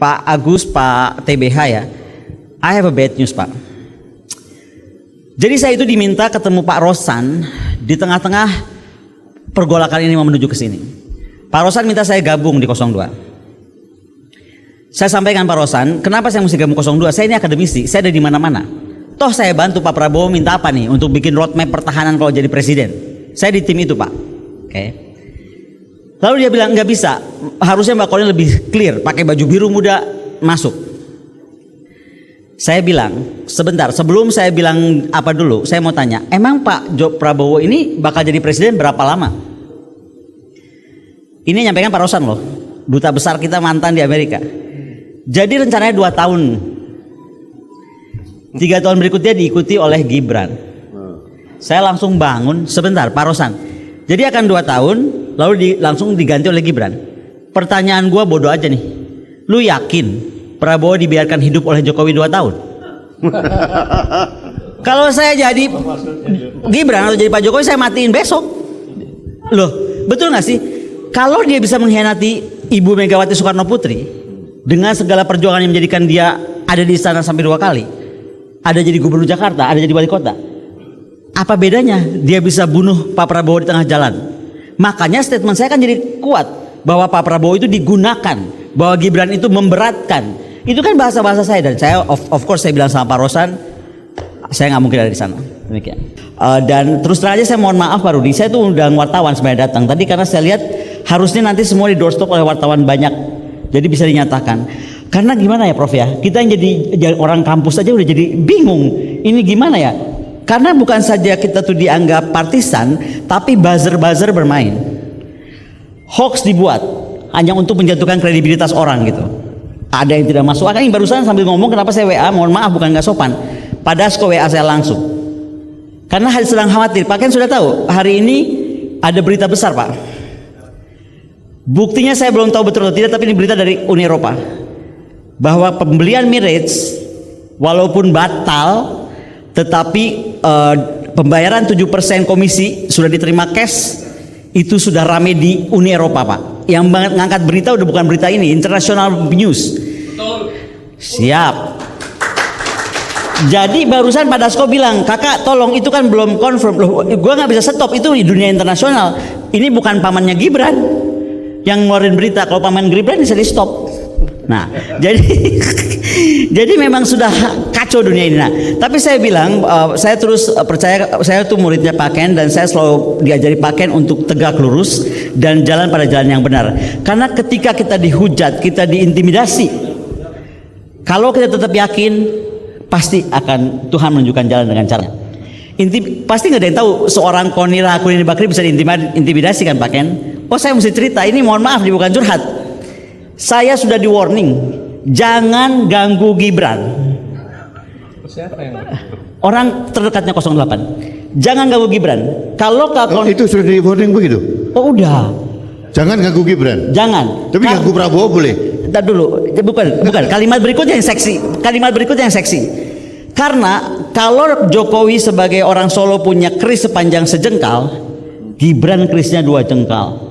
Pak Agus, Pak TBH ya, I have a bad news Pak. Jadi saya itu diminta ketemu Pak Rosan di tengah-tengah pergolakan ini mau menuju ke sini. Pak Rosan minta saya gabung di 02. Saya sampaikan Pak Rosan, kenapa saya mesti gabung 02? Saya ini akademisi, saya ada di mana-mana. Toh saya bantu Pak Prabowo minta apa nih untuk bikin roadmap pertahanan kalau jadi presiden. Saya di tim itu Pak. Oke. Lalu dia bilang nggak bisa, harusnya Mbak Kolin lebih clear, pakai baju biru muda masuk. Saya bilang, sebentar, sebelum saya bilang apa dulu, saya mau tanya, emang Pak Prabowo ini bakal jadi presiden berapa lama? Ini nyampaikan Pak Rosan loh, duta besar kita mantan di Amerika. Jadi rencananya 2 tahun, 3 tahun berikutnya diikuti oleh Gibran. Saya langsung bangun, sebentar Pak Rosan, jadi akan 2 tahun, lalu langsung diganti oleh Gibran. Pertanyaan gua bodoh aja nih, lu yakin Prabowo dibiarkan hidup oleh Jokowi 2 tahun? Kalau saya jadi Gibran atau jadi Pak Jokowi, saya matiin besok. Loh, betul gak sih? Kalau dia bisa mengkhianati Ibu Megawati Soekarno Putri dengan segala perjuangan yang menjadikan dia ada di istana sampai 2 kali, ada jadi gubernur Jakarta, ada jadi wali kota, apa bedanya dia bisa bunuh Pak Prabowo di tengah jalan? Makanya statement saya kan jadi kuat bahwa Pak Prabowo itu digunakan, bahwa Gibran itu memberatkan. Itu kan bahasa-bahasa saya, dan saya of course saya bilang sama Pak Rosan, saya nggak mungkin ada di sana. Demikian. Dan terus terang aja saya mohon maaf Pak Rudi, saya tuh undang wartawan sebenarnya datang tadi karena saya lihat harusnya nanti semua di doorstop oleh wartawan banyak, jadi bisa dinyatakan. Karena gimana ya Prof ya, kita yang jadi orang kampus aja udah jadi bingung. Ini gimana ya? Karena bukan saja kita tuh dianggap partisan, tapi buzzer-buzzer bermain. Hoax dibuat hanya untuk menjatuhkan kredibilitas orang gitu. Ada yang tidak masuk akal. Ini barusan sambil ngomong kenapa saya WA, mohon maaf bukan nggak sopan. Pada Dasko WA saya langsung. Karena sedang khawatir. Pak Ken sudah tahu hari ini ada berita besar Pak. Buktinya saya belum tahu betul atau tidak, tapi ini berita dari Uni Eropa bahwa pembelian Emirates walaupun batal, tetapi pembayaran 7% komisi sudah diterima cash. Itu sudah rame di Uni Eropa Pak. Yang mengangkat berita udah bukan berita ini, international news. Betul. Siap. Jadi barusan Pak Dasko bilang, kakak tolong itu kan belum confirm. Loh, gue nggak bisa stop, itu di dunia internasional. Ini bukan pamannya Gibran yang ngeluarin berita. Kalau paman Gibran bisa di stop. Nah, jadi memang sudah kacau dunia ini. Nah, tapi saya bilang, saya terus percaya, saya tuh muridnya Pak Ken dan saya selalu diajari Pak Ken untuk tegak lurus dan jalan pada jalan yang benar. Karena ketika kita dihujat, kita diintimidasi, kalau kita tetap yakin, pasti akan Tuhan menunjukkan jalan dengan caranya. Pasti nggak ada yang tahu seorang Konira Kurnia Bakri bisa diintimidasi kan Pak Ken? Oh saya mesti cerita, ini mohon maaf, ini bukan curhat. Saya sudah di warning, jangan ganggu Gibran. Siapa yang? Orang terdekatnya 08. Jangan ganggu Gibran. Kalau itu sudah di warning begitu? Oh udah. Jangan ganggu Gibran. Jangan. Tapi ganggu Prabowo boleh. Entar dulu. Bukan. Kalimat berikutnya yang seksi. Karena kalau Jokowi sebagai orang Solo punya keris sepanjang sejengkal, Gibran kerisnya 2 jengkal.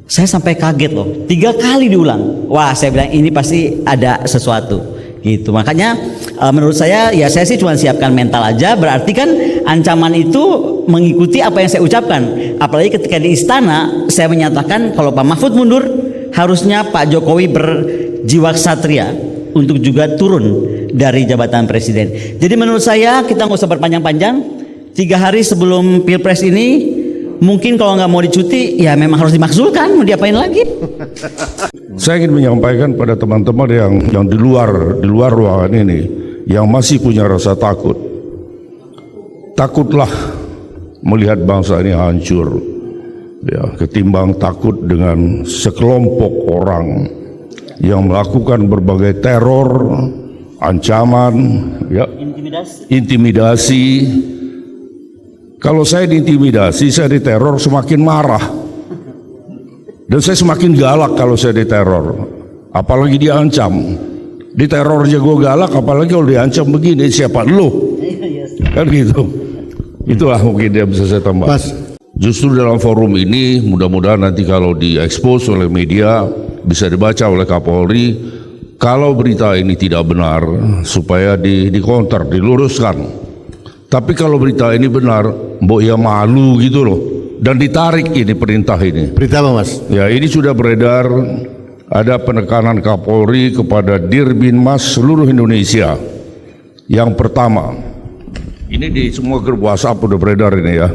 Saya sampai kaget loh, 3 kali diulang. Wah, saya bilang ini pasti ada sesuatu gitu. Makanya menurut saya ya saya sih cuma siapkan mental aja. Berarti kan ancaman itu mengikuti apa yang saya ucapkan. Apalagi ketika di istana saya menyatakan kalau Pak Mahfud mundur, harusnya Pak Jokowi berjiwa ksatria untuk juga turun dari jabatan presiden. Jadi menurut saya kita nggak usah berpanjang-panjang. 3 hari sebelum Pilpres ini, mungkin kalau nggak mau dicuti, ya memang harus dimakzulkan. Mau diapain lagi? Saya ingin menyampaikan pada teman-teman yang di luar ruangan ini, yang masih punya rasa takut. Takutlah melihat bangsa ini hancur, ya, ketimbang takut dengan sekelompok orang yang melakukan berbagai teror, ancaman, ya, intimidasi. Kalau saya diintimidasi, saya diteror, semakin marah. Dan saya semakin galak kalau saya diteror. Apalagi diancam. Diteror aja gue galak, apalagi kalau diancam begini, siapa lu? Kan gitu. Itulah mungkin dia bisa saya tambah. Justru dalam forum ini, mudah-mudahan nanti kalau diekspos oleh media, bisa dibaca oleh Kapolri, kalau berita ini tidak benar supaya dikonter, diluruskan. Tapi kalau berita ini benar, mbok ya malu gitu loh. Dan ditarik ini perintah ini. Berita apa, Mas? Ya, ini sudah beredar, ada penekanan Kapolri kepada Dirbinmas seluruh Indonesia. Yang pertama, ini di semua grup WhatsApp udah beredar ini ya.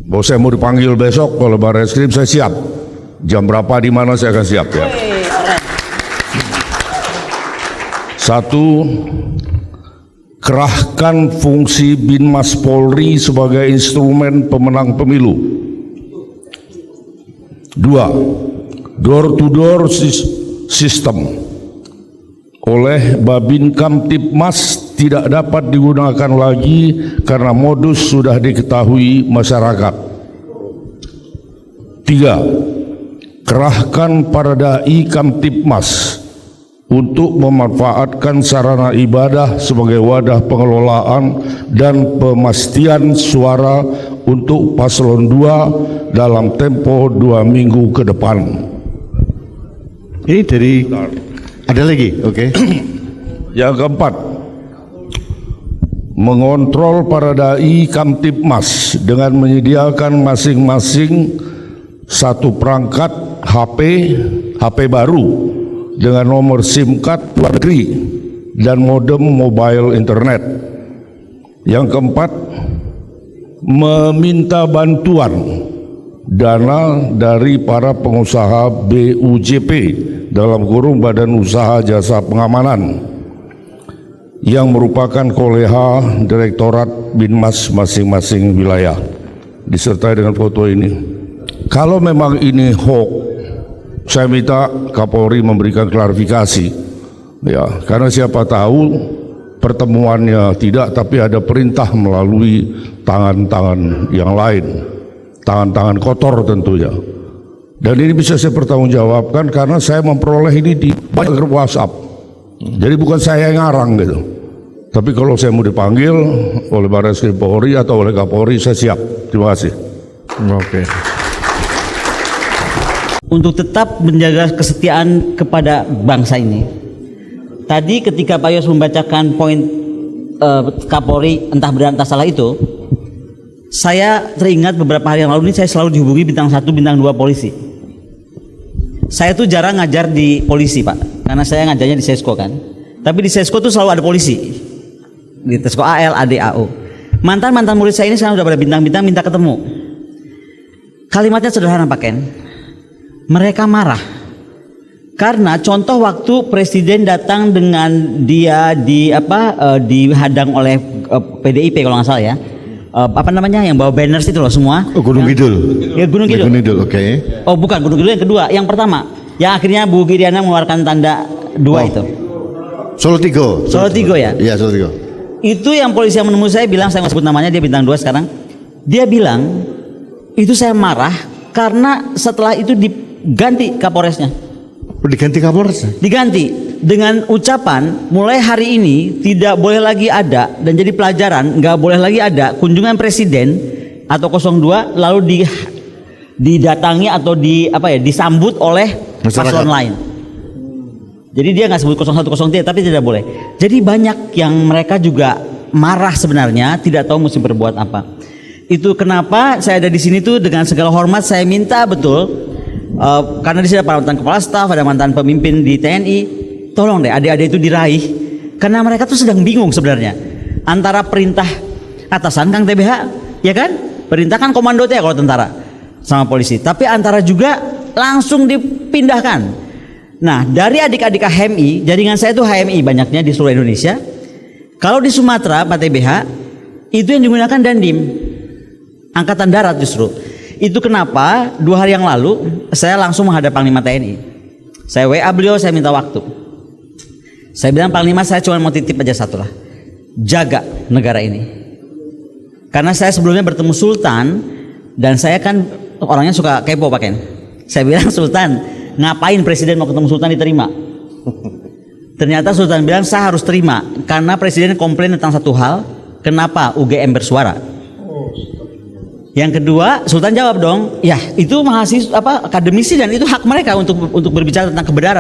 Bahwa saya mau dipanggil besok oleh Barreskrim, saya siap. Jam berapa, di mana, saya akan siap ya. Satu, kerahkan fungsi Binmas Polri sebagai instrumen pemenang pemilu. Dua, door to door system oleh Babin Kamtibmas tidak dapat digunakan lagi karena modus sudah diketahui masyarakat. Tiga, kerahkan para dai Kamtibmas untuk memanfaatkan sarana ibadah sebagai wadah pengelolaan dan pemastian suara untuk paslon 2 dalam tempo 2 minggu ke depan. Ini dari ada lagi, oke. Yang keempat, mengontrol para dai Kamtibmas dengan menyediakan masing-masing satu perangkat HP baru dengan nomor SIM card luar negeri dan modem mobile internet. Yang keempat, meminta bantuan dana dari para pengusaha BUJP dalam kurung Badan Usaha Jasa Pengamanan yang merupakan koleha Direktorat Binmas masing-masing wilayah, disertai dengan foto ini. Kalau memang ini hoax, saya minta Kapolri memberikan klarifikasi ya, karena siapa tahu pertemuannya tidak, tapi ada perintah melalui tangan-tangan yang lain, tangan-tangan kotor tentunya. Dan ini bisa saya pertanggungjawabkan karena saya memperoleh ini di banyak grup WhatsApp. Jadi bukan saya yang ngarang gitu. Tapi kalau saya mau dipanggil oleh Barreskrim Polri atau oleh Kapolri, saya siap. Terima kasih. Oke. Untuk tetap menjaga kesetiaan kepada bangsa ini. Tadi ketika Pak Yos membacakan poin Kapolri entah benar entah salah itu, saya teringat beberapa hari yang lalu ini saya selalu dihubungi bintang 1, bintang 2 polisi. Saya tuh jarang ngajar di polisi, Pak, karena saya ngajarnya di Sesko kan. Tapi di Sesko tuh selalu ada polisi. Di Sesko AL, AD, AO. Mantan murid saya ini sekarang udah pada bintang-bintang minta ketemu. Kalimatnya sederhana, Pak Ken. Mereka marah karena contoh waktu presiden datang dengan dia dihadang oleh PDIP kalau nggak salah ya, yang bawa banners itu loh semua. Oh, Gunung Kidul. Ya, Gunung Kidul. Gunung Kidul, oke. Oh, bukan Gunung Kidul, yang kedua, yang pertama, yang akhirnya Bu Giriana mengeluarkan tanda 2 itu. Solo Tigo ya? Iya, Solo Tigo. Itu yang polisi yang menemui saya bilang, saya nggak sebut namanya, dia bintang 2 sekarang. Dia bilang itu saya marah karena setelah itu diganti Kapolresnya. Diganti Kapolres? Diganti dengan ucapan mulai hari ini tidak boleh lagi ada, dan jadi pelajaran nggak boleh lagi ada kunjungan presiden atau 02 lalu didatangi atau disambut oleh paslon lain. Jadi dia nggak sebut 0103 tapi tidak boleh. Jadi banyak yang mereka juga marah sebenarnya, tidak tahu mesti berbuat apa. Itu kenapa saya ada di sini tuh dengan segala hormat saya minta betul. Karena di sini ada mantan kepala staf, ada mantan pemimpin di TNI, tolong deh adik-adik itu diraih, karena mereka tuh sedang bingung sebenarnya antara perintah atasan Kang TBH, ya kan, perintah kan komando ya kalau tentara sama polisi, tapi antara juga langsung dipindahkan. Nah, dari adik-adik HMI, jaringan saya itu HMI banyaknya di seluruh Indonesia. Kalau di Sumatera Pak TBH itu yang digunakan Dandim, Angkatan Darat justru. Itu kenapa 2 hari yang lalu saya langsung menghadap Panglima TNI. Saya WA beliau, saya minta waktu. Saya bilang, Panglima, saya cuma mau titip aja satu lah, jaga negara ini. Karena saya sebelumnya bertemu Sultan, dan saya kan orangnya suka kepo Pak Ken. Saya bilang, Sultan, ngapain presiden mau ketemu Sultan diterima? Ternyata Sultan bilang saya harus terima karena presiden komplain tentang satu hal, kenapa UGM bersuara. Yang kedua, Sultan jawab dong, ya itu mahasiswa akademisi dan itu hak mereka untuk berbicara tentang kebenaran.